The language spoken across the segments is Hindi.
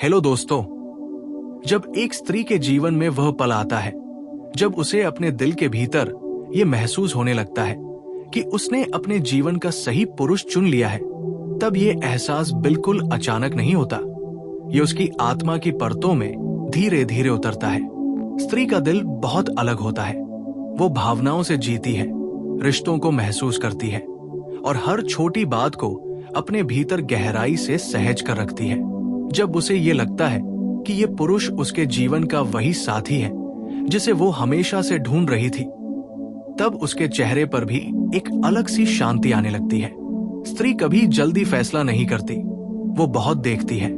हेलो दोस्तों। जब एक स्त्री के जीवन में वह पल आता है जब उसे अपने दिल के भीतर यह महसूस होने लगता है कि उसने अपने जीवन का सही पुरुष चुन लिया है, तब यह एहसास बिल्कुल अचानक नहीं होता। यह उसकी आत्मा की परतों में धीरे धीरे उतरता है। स्त्री का दिल बहुत अलग होता है। वो भावनाओं से जीती है, रिश्तों को महसूस करती है और हर छोटी बात को अपने भीतर गहराई से सहज कर रखती है। जब उसे ये लगता है कि ये पुरुष उसके जीवन का वही साथी है जिसे वो हमेशा से ढूंढ रही थी, तब उसके चेहरे पर भी एक अलग सी शांति आने लगती है। स्त्री कभी जल्दी फैसला नहीं करती। वो बहुत देखती है,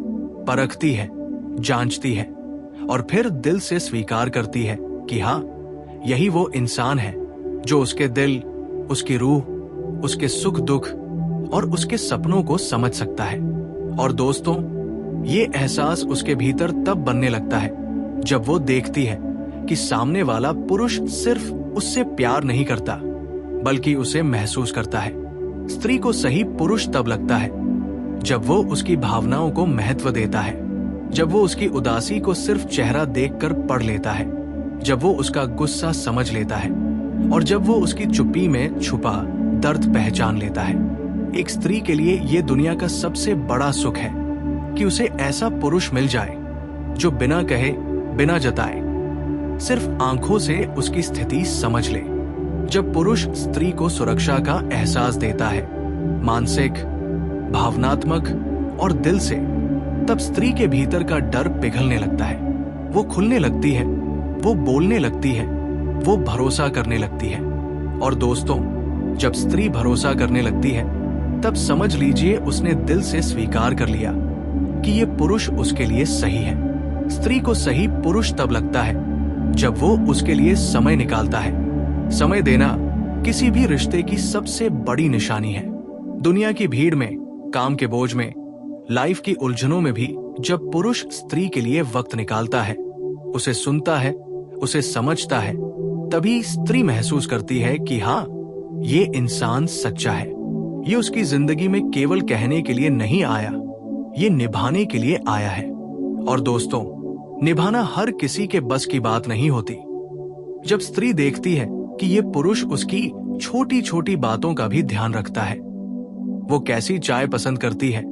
परखती है, जांचती है और फिर दिल से स्वीकार करती है कि हाँ, यही वो इंसान है जो उसके दिल, उसकी रूह, उसके सुख दुख और उसके सपनों को समझ सकता है। और दोस्तों, ये एहसास उसके भीतर तब बनने लगता है जब वो देखती है कि सामने वाला पुरुष सिर्फ उससे प्यार नहीं करता बल्कि उसे महसूस करता है। स्त्री को सही पुरुष तब लगता है जब वो उसकी भावनाओं को महत्व देता है, जब वो उसकी उदासी को सिर्फ चेहरा देखकर पढ़ लेता है, जब वो उसका गुस्सा समझ लेता है और जब वो उसकी चुप्पी में छुपा दर्द पहचान लेता है। एक स्त्री के लिए ये दुनिया का सबसे बड़ा सुख है कि उसे ऐसा पुरुष मिल जाए जो बिना कहे, बिना जताए, सिर्फ आंखों से उसकी स्थिति समझ ले। जब पुरुष स्त्री को सुरक्षा का एहसास देता है, मानसिक, भावनात्मक और दिल से, तब स्त्री के भीतर का डर पिघलने लगता है। वो खुलने लगती है, वो बोलने लगती है, वो भरोसा करने लगती है। और दोस्तों, जब स्त्री भरोसा करने लगती है, तब समझ लीजिए उसने दिल से स्वीकार कर लिया कि ये पुरुष उसके लिए सही है। स्त्री को सही पुरुष तब लगता है जब वो उसके लिए समय निकालता है। समय देना किसी भी रिश्ते की सबसे बड़ी निशानी है। दुनिया की भीड़ में, काम के बोझ में, लाइफ की उलझनों में भी जब पुरुष स्त्री के लिए वक्त निकालता है, उसे सुनता है, उसे समझता है, तभी स्त्री महसूस करती है कि हाँ, ये इंसान सच्चा है। ये उसकी जिंदगी में केवल कहने के लिए नहीं आया, ये निभाने के लिए आया है। और दोस्तों, निभाना हर किसी के बस की बात नहीं होती। जब स्त्री देखती है कि ये पुरुष उसकी छोटी छोटी बातों का भी ध्यान रखता है, वो कैसी चाय पसंद करती है,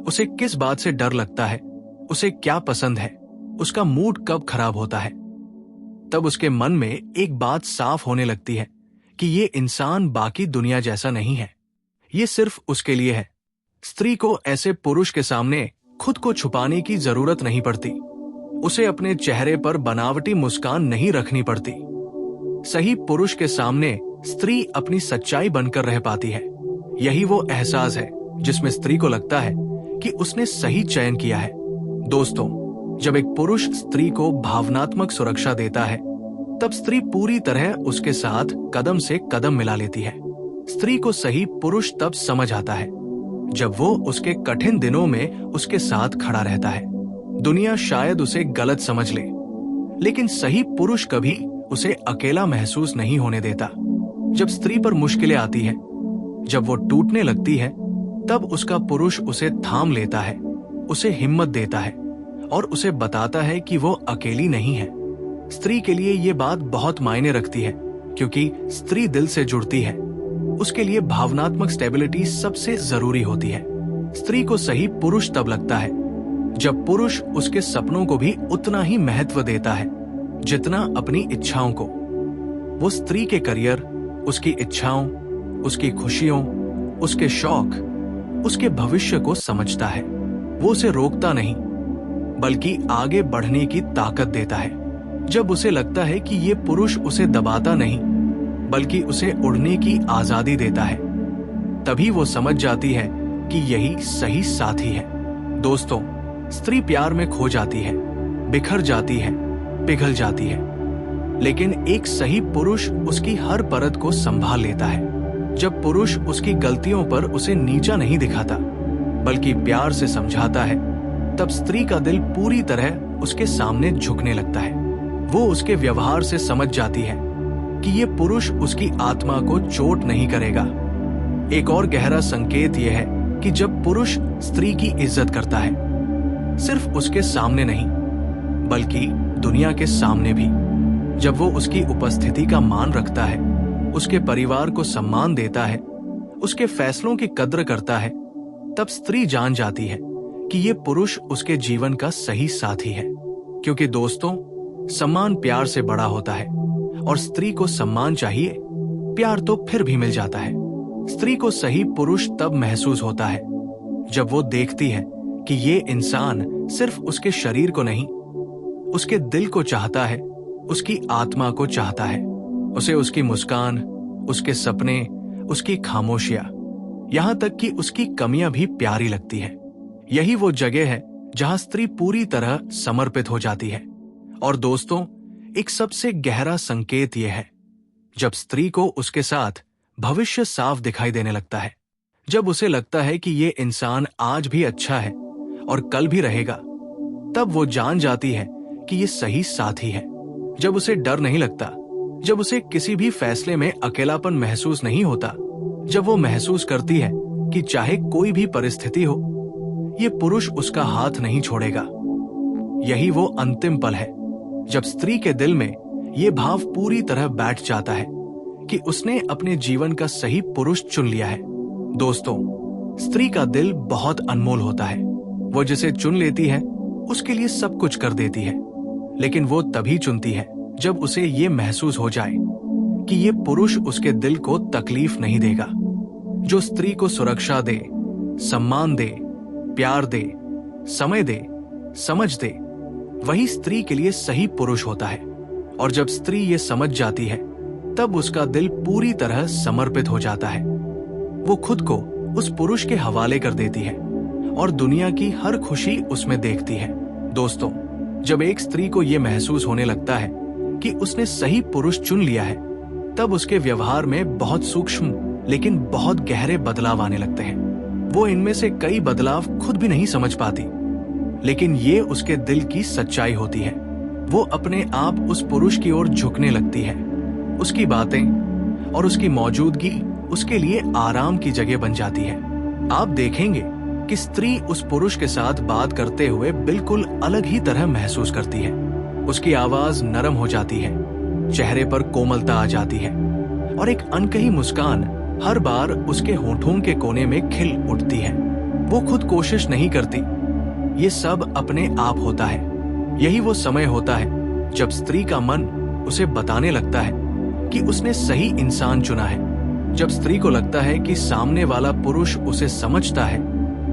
उसे किस बात से डर लगता है, उसे क्या पसंद है, उसका मूड कब खराब होता है, तब उसके मन में एक बात साफ होने लगती है कि ये इंसान बाकी दुनिया जैसा नहीं है, ये सिर्फ उसके लिए है। स्त्री को ऐसे पुरुष के सामने खुद को छुपाने की जरूरत नहीं पड़ती। उसे अपने चेहरे पर बनावटी मुस्कान नहीं रखनी पड़ती। सही पुरुष के सामने स्त्री अपनी सच्चाई बनकर रह पाती है। यही वो एहसास है जिसमें स्त्री को लगता है कि उसने सही चयन किया है। दोस्तों, जब एक पुरुष स्त्री को भावनात्मक सुरक्षा देता है, तब स्त्री पूरी तरह उसके साथ कदम से कदम मिला लेती है। स्त्री को सही पुरुष तब समझ आता है जब वो उसके कठिन दिनों में उसके साथ खड़ा रहता है। दुनिया शायद उसे गलत समझ ले, लेकिन सही पुरुष कभी उसे अकेला महसूस नहीं होने देता। जब स्त्री पर मुश्किलें आती हैं, जब वो टूटने लगती है, तब उसका पुरुष उसे थाम लेता है, उसे हिम्मत देता है और उसे बताता है कि वो अकेली नहीं है। स्त्री के लिए ये बात बहुत मायने रखती है, क्योंकि स्त्री दिल से जुड़ती है। उसके लिए भावनात्मक स्टेबिलिटी सबसे जरूरी होती है। स्त्री को सही पुरुष तब लगता है जब पुरुष उसके सपनों को भी उतना ही महत्व देता है जितना अपनी इच्छाओं को। वो स्त्री के करियर, उसकी इच्छाओं, उसकी खुशियों, उसके शौक, उसके भविष्य को समझता है। वो उसे रोकता नहीं, बल्कि आगे बढ़ने की ताकत देता है। जब उसे लगता है कि ये पुरुष उसे दबाता नहीं, बल्कि उसे उड़ने की आजादी देता है, तभी वो समझ जाती है कि यही सही साथी है। दोस्तों, स्त्री प्यार में खो जाती है, बिखर जाती है, पिघल जाती है, लेकिन एक सही पुरुष उसकी हर परत को संभाल लेता है। जब पुरुष उसकी गलतियों पर उसे नीचा नहीं दिखाता, बल्कि प्यार से समझाता है, तब स्त्री का दिल पूरी तरह उसके सामने झुकने लगता है। वो उसके व्यवहार से समझ जाती है कि ये पुरुष उसकी आत्मा को चोट नहीं करेगा। एक और गहरा संकेत यह है कि जब पुरुष स्त्री की इज्जत करता है, सिर्फ उसके सामने नहीं बल्कि दुनिया के सामने भी। जब वो उसकी उपस्थिति का मान रखता है, उसके परिवार को सम्मान देता है, उसके फैसलों की कद्र करता है, तब स्त्री जान जाती है कि ये पुरुष उसके जीवन का सही साथी है। क्योंकि दोस्तों, सम्मान प्यार से बड़ा होता है और स्त्री को सम्मान चाहिए, प्यार तो फिर भी मिल जाता है। स्त्री को सही पुरुष तब महसूस होता है जब वो देखती है कि ये इंसान सिर्फ उसके शरीर को नहीं, उसके दिल को चाहता है, उसकी आत्मा को चाहता है। उसे उसकी मुस्कान, उसके सपने, उसकी खामोशियां, यहां तक कि उसकी कमियां भी प्यारी लगती है। यही वो जगह है जहां स्त्री पूरी तरह समर्पित हो जाती है। और दोस्तों, एक सबसे गहरा संकेत यह है जब स्त्री को उसके साथ भविष्य साफ दिखाई देने लगता है। जब उसे लगता है कि ये इंसान आज भी अच्छा है और कल भी रहेगा, तब वो जान जाती है कि ये सही साथी है। जब उसे डर नहीं लगता, जब उसे किसी भी फैसले में अकेलापन महसूस नहीं होता, जब वो महसूस करती है कि चाहे कोई भी परिस्थिति हो, ये पुरुष उसका हाथ नहीं छोड़ेगा। यही वो अंतिम पल है जब स्त्री के दिल में ये भाव पूरी तरह बैठ जाता है कि उसने अपने जीवन का सही पुरुष चुन लिया है। दोस्तों, स्त्री का दिल बहुत अनमोल होता है। वो जिसे चुन लेती है उसके लिए सब कुछ कर देती है, लेकिन वो तभी चुनती है जब उसे ये महसूस हो जाए कि ये पुरुष उसके दिल को तकलीफ नहीं देगा। जो स्त्री को सुरक्षा दे, सम्मान दे, प्यार दे, समय दे, समझ दे, वही स्त्री के लिए सही पुरुष होता है। और जब स्त्री ये समझ जाती है, तब उसका दिल पूरी तरह समर्पित हो जाता है। वो खुद को उस पुरुष के हवाले कर देती है और दुनिया की हर खुशी उसमें देखती है। दोस्तों, जब एक स्त्री को यह महसूस होने लगता है कि उसने सही पुरुष चुन लिया है, तब उसके व्यवहार में बहुत सूक्ष्म लेकिन बहुत गहरे बदलाव आने लगते हैं। वो इनमें से कई बदलाव खुद भी नहीं समझ पाती, लेकिन ये उसके दिल की सच्चाई होती है। वो अपने आप उस पुरुष की ओर झुकने लगती है। उसकी बातें और उसकी मौजूदगी उसके लिए आराम की जगह बन जाती है। आप देखेंगे कि स्त्री उस पुरुष के साथ बात करते हुए बिल्कुल अलग ही तरह महसूस करती है। उसकी आवाज नरम हो जाती है, चेहरे पर कोमलता आ जाती है और एक अनकही मुस्कान हर बार उसके होठों के कोने में खिल उठती है। वो खुद कोशिश नहीं करती, ये सब अपने आप होता है। यही वो समय होता है जब स्त्री का मन उसे बताने लगता है कि उसने सही इंसान चुना है। जब स्त्री को लगता है कि सामने वाला पुरुष उसे समझता है,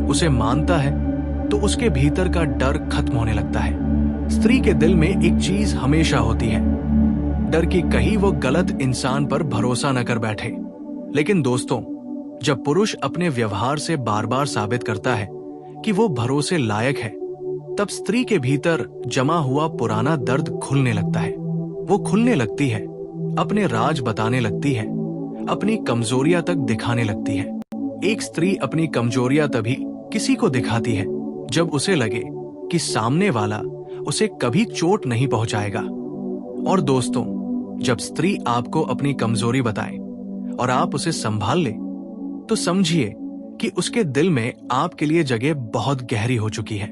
उसे मानता है, तो उसके भीतर का डर खत्म होने लगता है। स्त्री के दिल में एक चीज हमेशा होती है, डर कि कहीं वो गलत इंसान पर भरोसा न कर बैठे। लेकिन दोस्तों, जब पुरुष अपने व्यवहार से बार बार साबित करता है कि वो भरोसे लायक है, तब स्त्री के भीतर जमा हुआ पुराना दर्द खुलने लगता है। वो खुलने लगती है, अपने राज बताने लगती है, अपनी कमजोरियां तक दिखाने लगती है। एक स्त्री अपनी कमजोरियां तभी किसी को दिखाती है जब उसे लगे कि सामने वाला उसे कभी चोट नहीं पहुंचाएगा। और दोस्तों, जब स्त्री आपको अपनी कमजोरी बताए और आप उसे संभाल ले, तो समझिए कि उसके दिल में आपके लिए जगह बहुत गहरी हो चुकी है।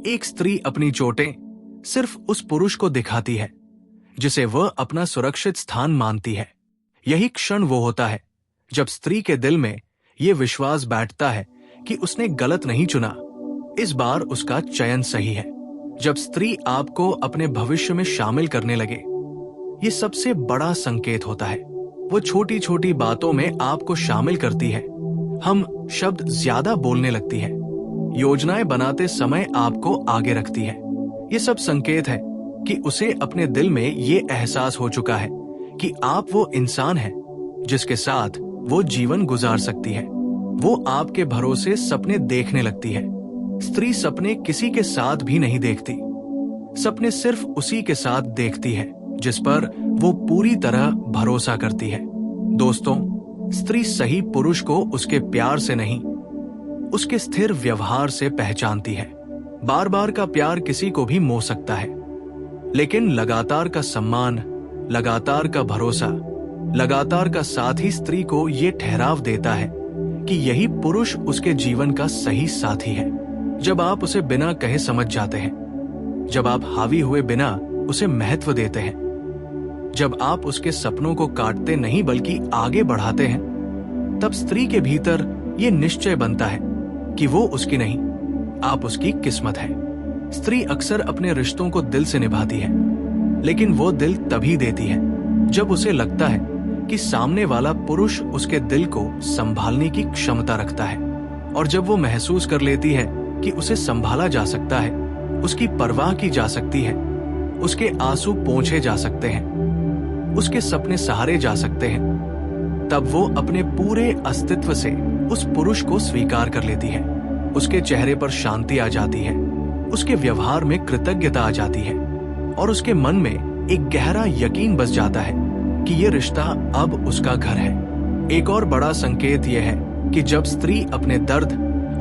एक स्त्री अपनी चोटें सिर्फ उस पुरुष को दिखाती है जिसे वह अपना सुरक्षित स्थान मानती है। यही क्षण वो होता है जब स्त्री के दिल में यह विश्वास बैठता है कि उसने गलत नहीं चुना, इस बार उसका चयन सही है। जब स्त्री आपको अपने भविष्य में शामिल करने लगे, ये सबसे बड़ा संकेत होता है। वो छोटी छोटी बातों में आपको शामिल करती है। हम शब्द ज्यादा बोलने लगती है, योजनाएं बनाते समय आपको आगे रखती है। ये सब संकेत है कि उसे अपने दिल में ये एहसास हो चुका है कि आप वो इंसान हैं जिसके साथ वो जीवन गुजार सकती है। वो आपके भरोसे सपने देखने लगती है। स्त्री सपने किसी के साथ भी नहीं देखती, सपने सिर्फ उसी के साथ देखती है जिस पर वो पूरी तरह भरोसा करती है। दोस्तों, स्त्री सही पुरुष को उसके प्यार से नहीं, उसके स्थिर व्यवहार से पहचानती है। बार बार का प्यार किसी को भी मोह सकता है, लेकिन लगातार का सम्मान, लगातार का भरोसा, लगातार का साथ ही स्त्री को यह ठहराव देता है कि यही पुरुष उसके जीवन का सही साथी है। जब आप उसे बिना कहे समझ जाते हैं, जब आप हावी हुए बिना उसे महत्व देते हैं, जब आप उसके सपनों को काटते नहीं बल्कि आगे बढ़ाते हैं, तब स्त्री के भीतर यह निश्चय बनता है कि वो उसकी नहीं, आप उसकी किस्मत है। स्त्री अक्सर अपने रिश्तों को दिल से निभाती है, लेकिन वो दिल तभी देती है जब उसे लगता है कि सामने वाला पुरुष उसके दिल को संभालने की क्षमता रखता है, और जब वो महसूस कर लेती है कि उसे संभाला जा सकता है, उसकी परवाह की जा सकती है, उसके आंसू पोंछे जा सकते हैं, उसके सपने सहारे जा सकते हैं, तब वो अपने पूरे अस्तित्व से उस पुरुष को स्वीकार कर लेती है। उसके चेहरे पर शांति आ जाती है, उसके व्यवहार में कृतज्ञता आ जाती है, और उसके मन में एक गहरा यकीन बस जाता है कि ये रिश्ता अब उसका घर है। एक और बड़ा संकेत यह है कि जब स्त्री अपने दर्द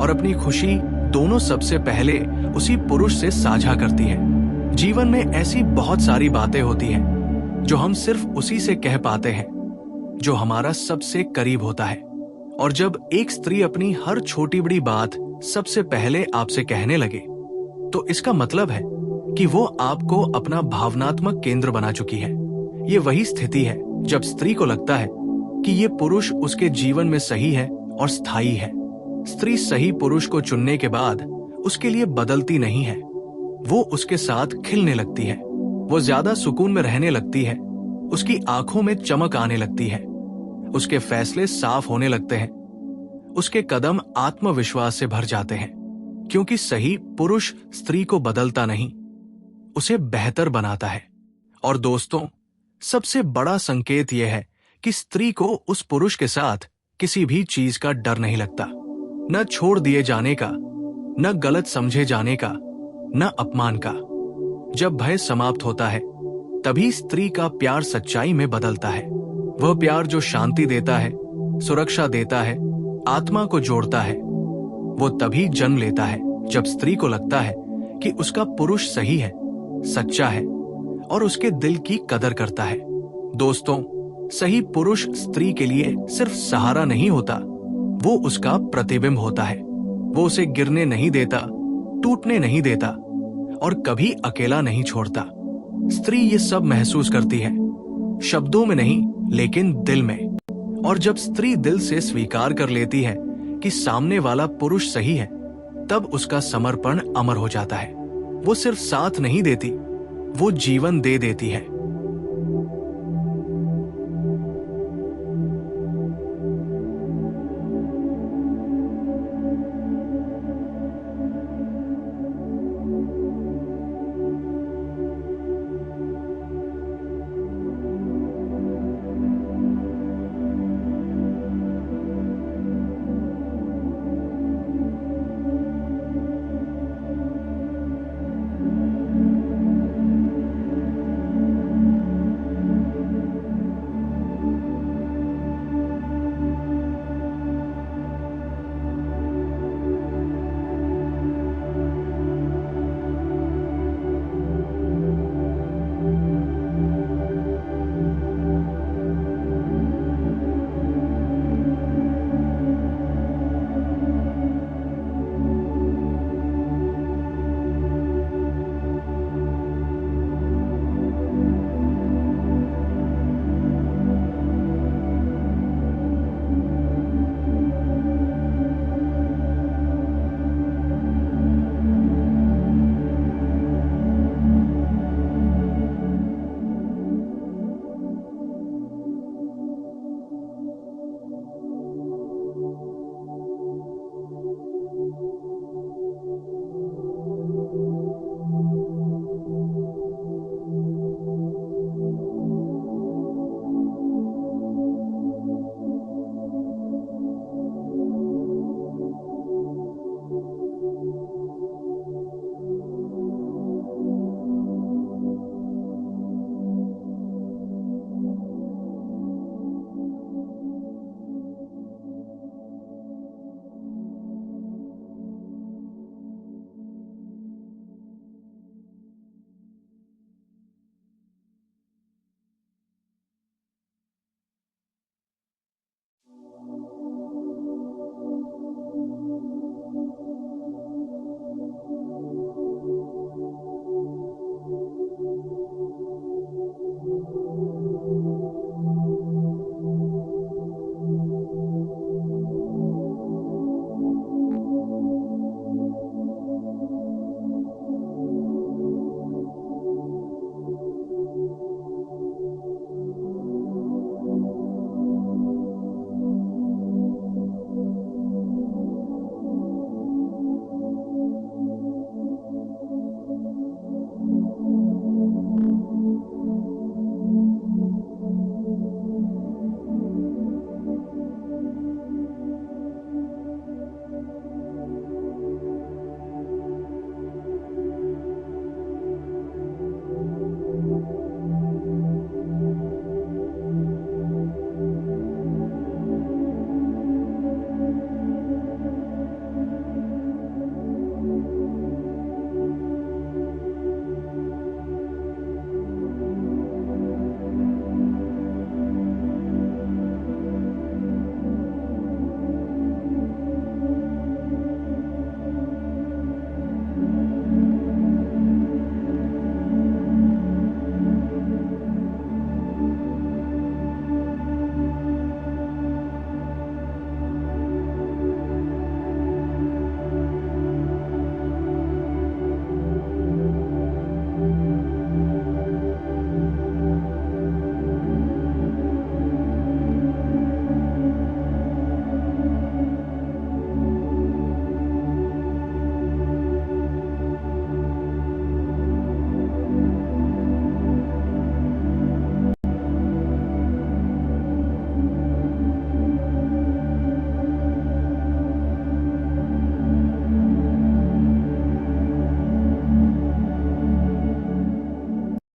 और अपनी खुशी दोनों सबसे पहले उसी पुरुष से साझा करती है। जीवन में ऐसी बहुत सारी बातें होती हैं जो हम सिर्फ उसी से कह पाते हैं जो हमारा सबसे करीब होता है। और जब एक स्त्री अपनी हर छोटी बड़ी बात सबसे पहले आपसे कहने लगे, तो इसका मतलब है कि वो आपको अपना भावनात्मक केंद्र बना चुकी है। ये वही स्थिति है जब स्त्री को लगता है कि ये पुरुष उसके जीवन में सही है और स्थायी है। स्त्री सही पुरुष को चुनने के बाद उसके लिए बदलती नहीं है, वो उसके साथ खिलने लगती है, वो ज्यादा सुकून में रहने लगती है, उसकी आंखों में चमक आने लगती है, उसके फैसले साफ होने लगते हैं, उसके कदम आत्मविश्वास से भर जाते हैं, क्योंकि सही पुरुष स्त्री को बदलता नहीं, उसे बेहतर बनाता है। और दोस्तों, सबसे बड़ा संकेत यह है कि स्त्री को उस पुरुष के साथ किसी भी चीज का डर नहीं लगता, न छोड़ दिए जाने का, न गलत समझे जाने का, न अपमान का। जब भय समाप्त होता है, तभी स्त्री का प्यार सच्चाई में बदलता है। वह प्यार जो शांति देता है, सुरक्षा देता है, आत्मा को जोड़ता है, वो तभी जन्म लेता है जब स्त्री को लगता है कि उसका पुरुष सही है, सच्चा है और उसके दिल की कदर करता है। दोस्तों, सही पुरुष स्त्री के लिए सिर्फ सहारा नहीं होता, वो उसका प्रतिबिंब होता है। वो उसे गिरने नहीं देता, टूटने नहीं देता और कभी अकेला नहीं छोड़ता। स्त्री ये सब महसूस करती है, शब्दों में नहीं लेकिन दिल में। और जब स्त्री दिल से स्वीकार कर लेती है कि सामने वाला पुरुष सही है, तब उसका समर्पण अमर हो जाता है। वो सिर्फ साथ नहीं देती, वो जीवन दे देती है।